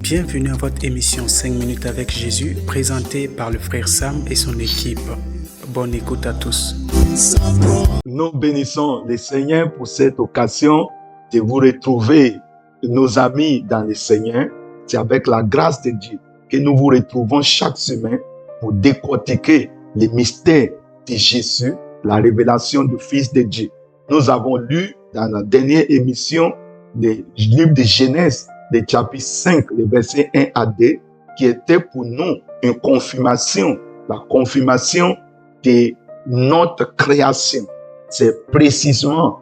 Bienvenue à votre émission 5 minutes avec Jésus, présentée par le frère Sam et son équipe. Bonne écoute à tous. Nous bénissons le Seigneur pour cette occasion de vous retrouver, nos amis dans le Seigneur. C'est avec la grâce de Dieu que nous vous retrouvons chaque semaine pour décortiquer les mystères de Jésus, la révélation du Fils de Dieu. Nous avons lu dans la dernière émission le livre de Genèse, le chapitre 5, les versets 1 à 2, qui était pour nous une confirmation, la confirmation de notre création. C'est précisément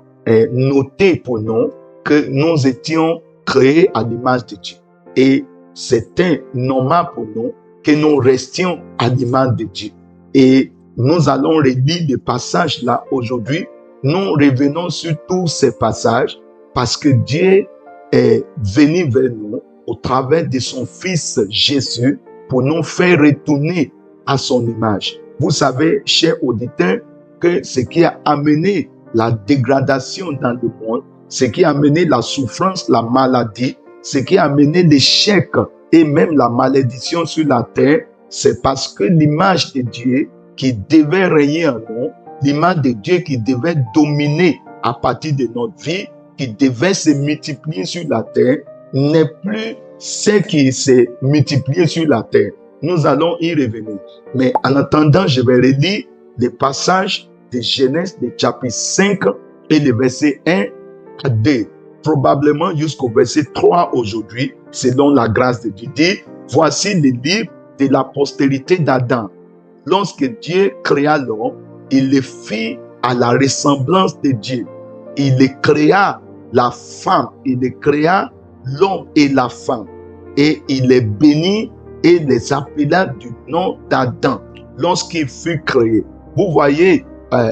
noté pour nous que nous étions créés à l'image de Dieu. Et c'était normal pour nous que nous restions à l'image de Dieu. Et nous allons relire les passages là aujourd'hui. Nous revenons sur tous ces passages parce que Dieu est venu vers nous au travers de son Fils Jésus pour nous faire retourner à son image. Vous savez, chers auditeurs, que ce qui a amené la dégradation dans le monde, ce qui a amené la souffrance, la maladie, ce qui a amené l'échec et même la malédiction sur la terre, c'est parce que l'image de Dieu qui devait régner en nous, l'image de Dieu qui devait dominer à partir de notre vie, qui devait se multiplier sur la terre, n'est plus ce qui s'est multiplié sur la terre. Nous allons y revenir. Mais en attendant, je vais relire les passages de Genèse, de chapitre 5 et les versets 1 à 2. Probablement jusqu'au verset 3 aujourd'hui, selon la grâce de Dieu. Dit, voici le livre de la postérité d'Adam. Lorsque Dieu créa l'homme, il le fit à la ressemblance de Dieu. Il le créa la femme, il le créa l'homme et la femme. Et il les bénit et les appela du nom d'Adam lorsqu'il fut créé. Vous voyez,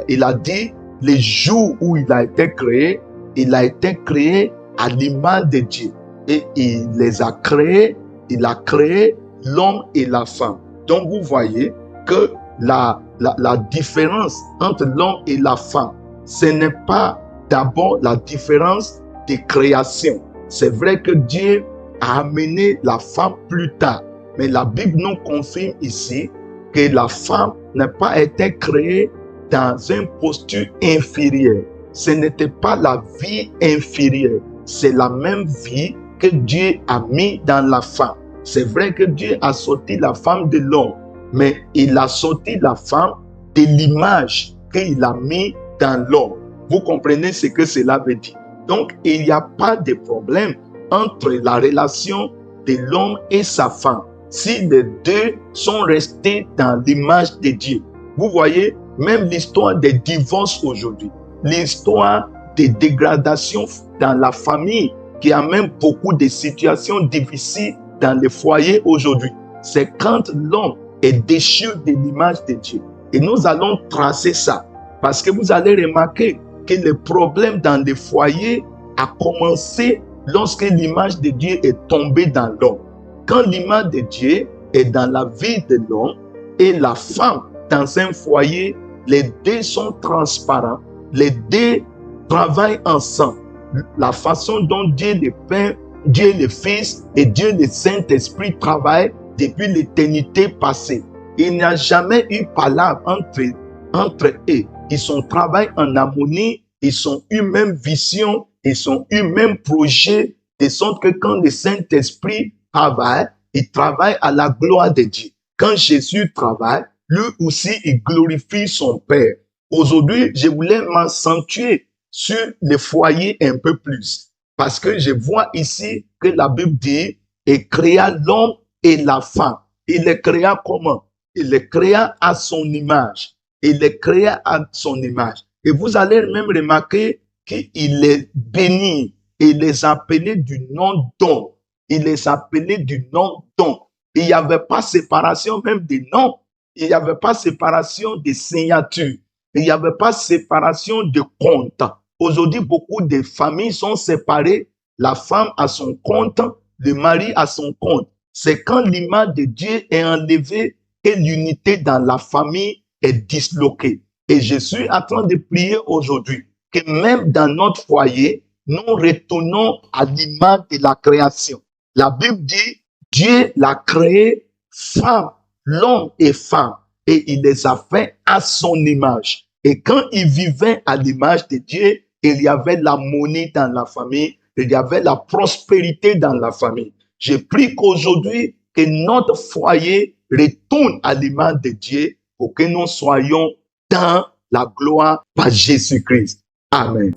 il a dit, le jour où il a été créé à l'image de Dieu. Et il les a créés, il a créé l'homme et la femme. Donc vous voyez que la différence entre l'homme et la femme, ce n'est pas d'abord la différence de création. C'est vrai que Dieu a amené la femme plus tard. Mais la Bible nous confirme ici que la femme n'a pas été créée dans une posture inférieure. Ce n'était pas la vie inférieure. C'est la même vie que Dieu a mis dans la femme. C'est vrai que Dieu a sorti la femme de l'homme, mais il a sorti la femme de l'image qu'il a mis dans l'homme. Vous comprenez ce que cela veut dire? Donc, il n'y a pas de problème entre la relation de l'homme et sa femme si les deux sont restés dans l'image de Dieu. Vous voyez, même l'histoire des divorces aujourd'hui, l'histoire des dégradations dans la famille qui amène beaucoup de situations difficiles dans les foyers aujourd'hui, c'est quand l'homme est déchu de l'image de Dieu. Et nous allons tracer ça parce que vous allez remarquer que le problème dans les foyers a commencé lorsque l'image de Dieu est tombée dans l'homme. Quand l'image de Dieu est dans la vie de l'homme et la femme dans un foyer, les deux sont transparents, les deux travaillent ensemble. La façon dont Dieu le Père, Dieu le Fils et Dieu le Saint-Esprit travaillent depuis l'éternité passée. Il n'y a jamais eu palabre entre eux. Ils ont travaillé en harmonie, ils ont eu même vision, ils ont eu même projet, de sorte que quand le Saint-Esprit travaille, il travaille à la gloire de Dieu. Quand Jésus travaille, lui aussi, il glorifie son Père. Aujourd'hui, je voulais m'accentuer sur le foyer un peu plus, parce que je vois ici que la Bible dit, il créa l'homme et la femme. Il les créa comment? Il les créa à son image. Il les créa à son image. Et vous allez même remarquer qu'il les bénit. Il les appelait du nom d'homme. Il les appelait du nom d'homme. Il n'y avait pas séparation même des noms. Il n'y avait pas séparation des signatures. Il n'y avait pas séparation de compte. Aujourd'hui, beaucoup de familles sont séparées. La femme a son compte, le mari a son compte. C'est quand l'image de Dieu est enlevée que l'unité dans la famille est disloquée. Et je suis en train de prier aujourd'hui que même dans notre foyer, nous retournons à l'image de la création. La Bible dit, Dieu l'a créé femme, l'homme et femme, et il les a fait à son image. Et quand il vivait à l'image de Dieu, il y avait l'harmonie dans la famille, il y avait la prospérité dans la famille. Je prie qu'aujourd'hui, que notre foyer retourne à l'image de Dieu pour que nous soyons dans la gloire par Jésus-Christ. Amen.